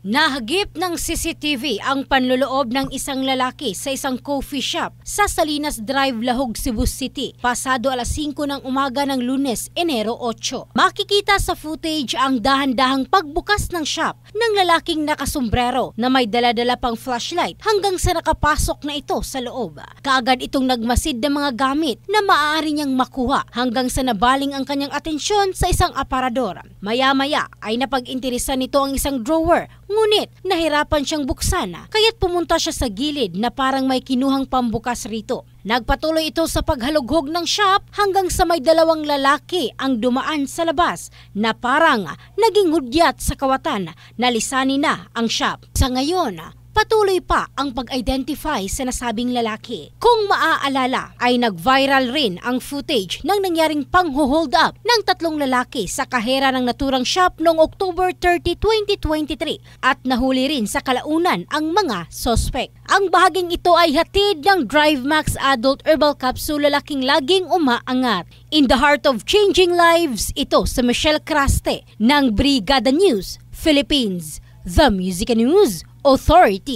Nahagip ng CCTV ang panloloob ng isang lalaki sa isang coffee shop sa Salinas Drive, Lahog, Cebu City, pasado alas 5 ng umaga ng Lunes, Enero 8. Makikita sa footage ang dahan-dahang pagbukas ng shop ng lalaking nakasombrero na may dala-dala pang flashlight hanggang sa nakapasok na ito sa loob. Kaagad itong nagmasid ng mga gamit na maaari niyang makuha hanggang sa nabaling ang kanyang atensyon sa isang aparador. Maya-maya ay napag-interesan nito ang isang drawer. Ngunit nahirapan siyang buksan kaya't pumunta siya sa gilid na parang may kinuhang pambukas rito. Nagpatuloy ito sa paghalughog ng shop hanggang sa may dalawang lalaki ang dumaan sa labas na parang naging hudyat sa kawatan na lisanin na ang shop. Sa ngayon, patuloy pa ang pag-identify sa nasabing lalaki. Kung maaalala ay nag-viral rin ang footage ng nangyaring pang-hold up ng tatlong lalaki sa kahera ng naturang shop noong October 30, 2023 at nahuli rin sa kalaunan ang mga suspect. Ang bahaging ito ay hatid ng DriveMax Adult Herbal Capsule Lalaking Laging Umaangat. In the heart of changing lives, ito si Michelle Craste ng Brigada News Philippines, The Music News Authority.